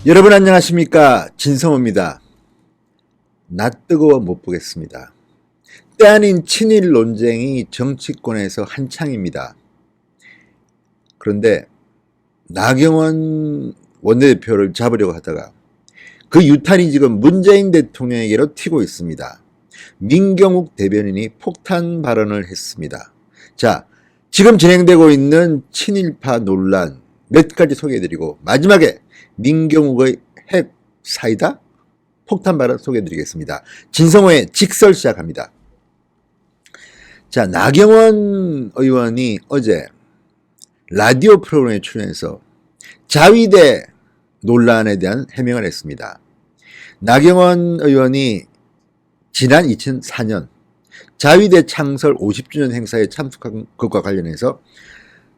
여러분 안녕하십니까, 진성호입니다. 낯 뜨거워 못 보겠습니다. 때 아닌 친일 논쟁이 정치권에서 한창입니다. 그런데 나경원 원내대표를 잡으려고 하다가 그 유탄이 지금 문재인 대통령에게로 튀고 있습니다. 민경욱 대변인이 폭탄 발언을 했습니다. 자, 지금 진행되고 있는 친일파 논란 몇 가지 소개해드리고 마지막에 민경욱의 핵 사이다? 폭탄 발언 소개해드리겠습니다. 진성호의 직설 시작합니다. 자, 나경원 의원이 어제 라디오 프로그램에 출연해서 자위대 논란에 대한 해명을 했습니다. 나경원 의원이 지난 2004년 자위대 창설 50주년 행사에 참석한 것과 관련해서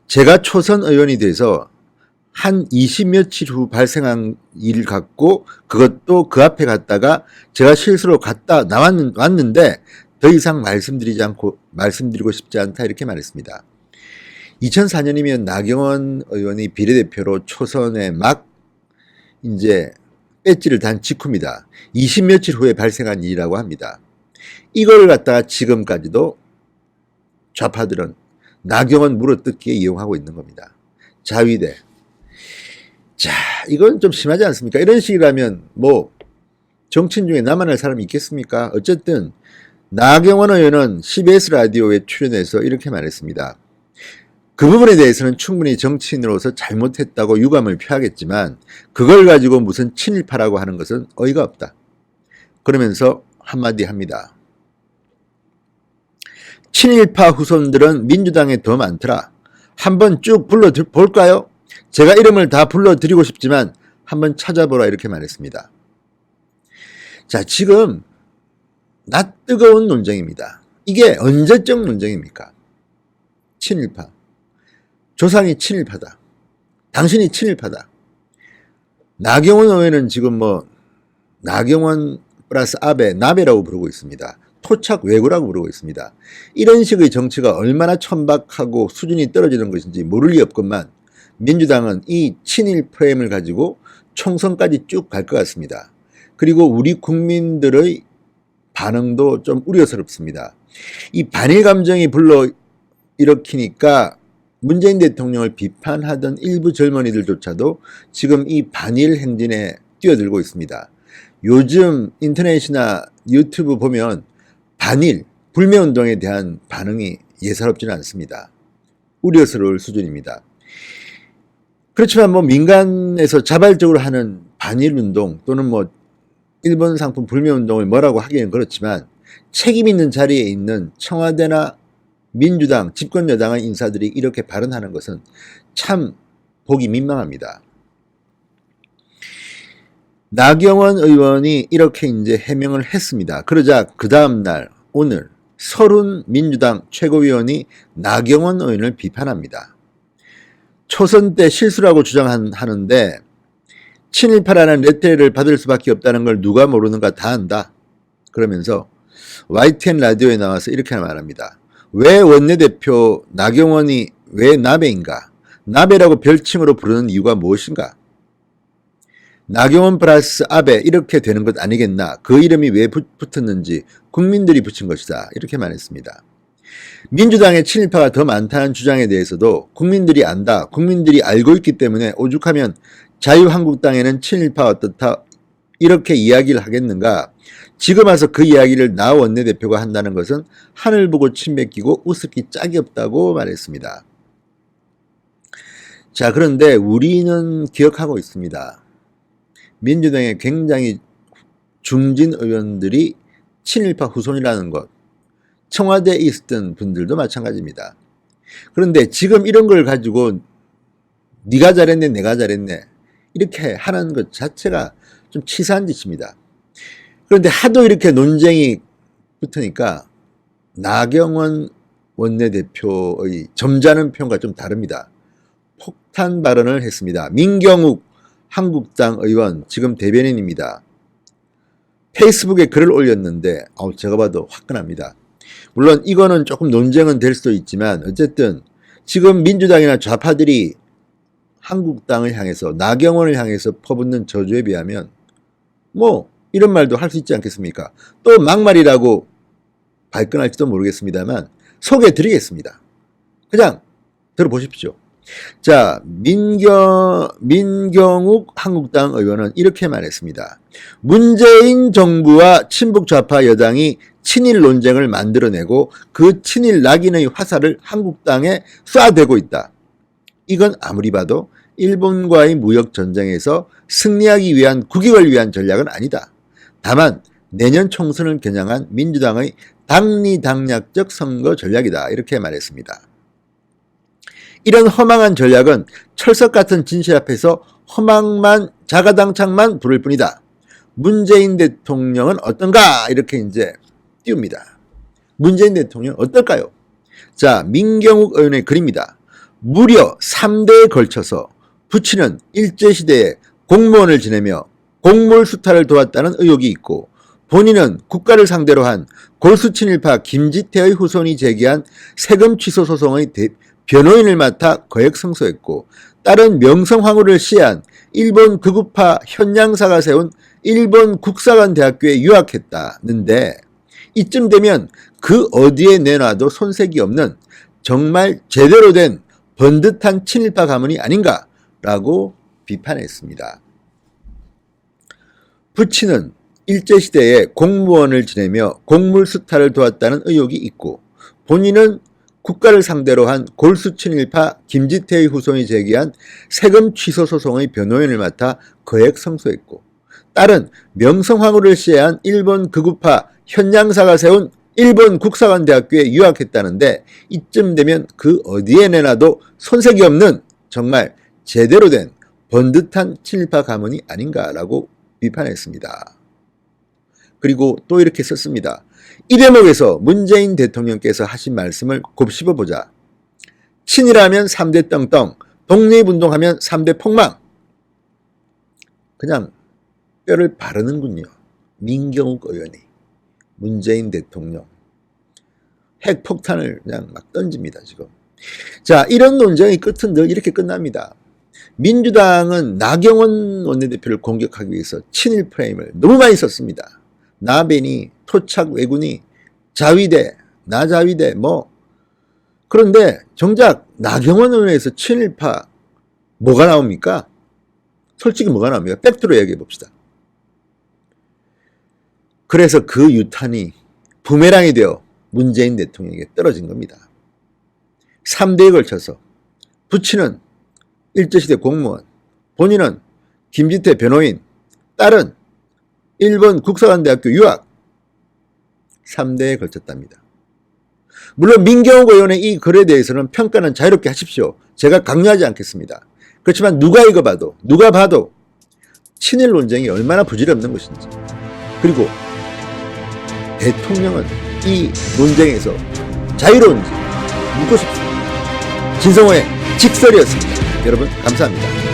제가 초선 의원이 돼서 한 20며칠 후 발생한 일을 갖고 그것도 그 앞에 갔다가 제가 실수로 갔다 왔는데 더 이상 말씀드리고 싶지 않다 이렇게 말했습니다. 2004년이면 나경원 의원이 비례대표로 초선에 막 이제 배지를 단 직후입니다. 20며칠 후에 발생한 일이라고 합니다. 이걸 갖다가 지금까지도 좌파들은 나경원 물어뜯기에 이용하고 있는 겁니다. 자위대. 자, 이건 좀 심하지 않습니까? 이런 식이라면 뭐 정치인 중에 나만할 사람이 있겠습니까? 어쨌든 나경원 의원은 CBS 라디오에 출연해서 이렇게 말했습니다. 그 부분에 대해서는 충분히 정치인으로서 잘못했다고 유감을 표하겠지만 그걸 가지고 무슨 친일파라고 하는 것은 어이가 없다. 그러면서 한마디 합니다. 친일파 후손들은 민주당에 더 많더라. 한번 쭉 불러볼까요? 제가 이름을 다 불러드리고 싶지만 한번 찾아보라 이렇게 말했습니다. 자, 지금 낯 뜨거운 논쟁입니다. 이게 언제적 논쟁입니까? 친일파. 조상이 친일파다. 당신이 친일파다. 나경원 의원은 지금 뭐 나경원 플러스 아베, 나베라고 부르고 있습니다. 토착 왜구라고 부르고 있습니다. 이런 식의 정치가 얼마나 천박하고 수준이 떨어지는 것인지 모를 리 없건만 민주당은 이 친일 프레임을 가지고 총선까지 쭉 갈 것 같습니다. 그리고 우리 국민들의 반응도 좀 우려스럽습니다. 이 반일 감정이 불러일으키니까 문재인 대통령을 비판하던 일부 젊은이들조차도 지금 이 반일 행진에 뛰어들고 있습니다. 요즘 인터넷이나 유튜브 보면 반일, 불매운동에 대한 반응이 예사롭지는 않습니다. 우려스러울 수준입니다. 그렇지만 뭐 민간에서 자발적으로 하는 반일운동 또는 뭐 일본 상품 불매운동을 뭐라고 하기는 그렇지만 책임 있는 자리에 있는 청와대나 민주당, 집권 여당의 인사들이 이렇게 발언하는 것은 참 보기 민망합니다. 나경원 의원이 이렇게 이제 해명을 했습니다. 그러자 그 다음날 오늘 서른 민주당 최고위원이 나경원 의원을 비판합니다. 초선 때 실수라고 주장하는데 친일파라는 레테를 받을 수밖에 없다는 걸 누가 모르는가 다 안다. 그러면서 YTN 라디오에 나와서 이렇게 말합니다. 왜 원내대표 나경원이 왜 나베인가? 나베라고 별칭으로 부르는 이유가 무엇인가? 나경원 플러스 아베 이렇게 되는 것 아니겠나? 그 이름이 왜 붙었는지 국민들이 붙인 것이다. 이렇게 말했습니다. 민주당의 친일파가 더 많다는 주장에 대해서도 국민들이 안다. 국민들이 알고 있기 때문에 오죽하면 자유한국당에는 친일파 어떻다 이렇게 이야기를 하겠는가? 지금 와서 그 이야기를 나 원내대표가 한다는 것은 하늘 보고 침 뱉기고 우습기 짝이 없다고 말했습니다. 자, 그런데 우리는 기억하고 있습니다. 민주당의 굉장히 중진 의원들이 친일파 후손이라는 것, 청와대에 있었던 분들도 마찬가지입니다. 그런데 지금 이런 걸 가지고 네가 잘했네, 내가 잘했네 이렇게 하는 것 자체가 좀 치사한 짓입니다. 그런데 하도 이렇게 논쟁이 붙으니까 나경원 원내대표의 점잖은 표현과 좀 다릅니다. 폭탄 발언을 했습니다. 민경욱 한국당 의원, 지금 대변인입니다. 페이스북에 글을 올렸는데 제가 봐도 화끈합니다. 물론 이거는 조금 논쟁은 될 수도 있지만 어쨌든 지금 민주당이나 좌파들이 한국당을 향해서 나경원을 향해서 퍼붓는 저주에 비하면 뭐 이런 말도 할 수 있지 않겠습니까? 또 막말이라고 발끈할지도 모르겠습니다만 소개해드리겠습니다. 그냥 들어보십시오. 자, 민경욱 한국당 의원은 이렇게 말했습니다. 문재인 정부와 친북 좌파 여당이 친일 논쟁을 만들어내고 그 친일 낙인의 화살을 한국당에 쏴대고 있다. 이건 아무리 봐도 일본과의 무역 전쟁에서 승리하기 위한 국익을 위한 전략은 아니다. 다만 내년 총선을 겨냥한 민주당의 당리당략적 선거 전략이다. 이렇게 말했습니다. 이런 허망한 전략은 철석 같은 진실 앞에서 허망만 자가당착만 부를 뿐이다. 문재인 대통령은 어떤가? 이렇게 이제 띄웁니다. 문재인 대통령 어떨까요? 자, 민경욱 의원의 글입니다. 무려 3대에 걸쳐서 부친은 일제시대에 공무원을 지내며 공물 수탈을 도왔다는 의혹이 있고 본인은 국가를 상대로 한 골수친일파 김지태의 후손이 제기한 세금 취소 소송의 변호인을 맡아 거액 승소했고 딸은 명성황후를 시해한 일본 극우파 현양사가 세운 일본 국사관대학교에 유학했다는데 이쯤 되면 그 어디에 내놔도 손색이 없는 정말 제대로 된 번듯한 친일파 가문이 아닌가라고 비판했습니다. 부친은 일제시대에 공무원을 지내며 공물수탈을 도왔다는 의혹이 있고 본인은 국가를 상대로 한 골수친일파 김지태의 후손이 제기한 세금 취소 소송의 변호인을 맡아 거액 승소했고 딸은 명성황후를 시해한 일본 극우파 현양사가 세운 일본 국사관대학교에 유학했다는데 이쯤 되면 그 어디에 내놔도 손색이 없는 정말 제대로 된 번듯한 친일파 가문이 아닌가라고 비판했습니다. 그리고 또 이렇게 썼습니다. 이 대목에서 문재인 대통령께서 하신 말씀을 곱씹어보자. 친일하면 3대 떵떵, 독립운동하면 3대 폭망. 그냥 뼈를 바르는군요. 민경욱 의원이. 문재인 대통령. 핵폭탄을 그냥 막 던집니다, 지금. 자, 이런 논쟁의 끝은 늘 이렇게 끝납니다. 민주당은 나경원 원내대표를 공격하기 위해서 친일 프레임을 너무 많이 썼습니다. 나벤이, 토착 왜군이, 자위대, 나자위대 뭐 그런데 정작 나경원 의원에서 친일파 뭐가 나옵니까? 솔직히 뭐가 나옵니까? 팩트로 얘기해 봅시다. 그래서 그 유탄이 부메랑이 되어 문재인 대통령에게 떨어진 겁니다. 3대에 걸쳐서 부친은 일제시대 공무원, 본인은 김지태 변호인, 딸은 일본 국사관대학교 유학 3대에 걸쳤답니다. 물론 민경욱 의원의 이 글에 대해서는 평가는 자유롭게 하십시오. 제가 강요하지 않겠습니다. 그렇지만 누가 읽어봐도 누가 봐도 친일 논쟁이 얼마나 부질없는 것인지 그리고 대통령은 이 논쟁에서 자유로운지 묻고 싶습니다. 진성호의 직설이었습니다. 여러분 감사합니다.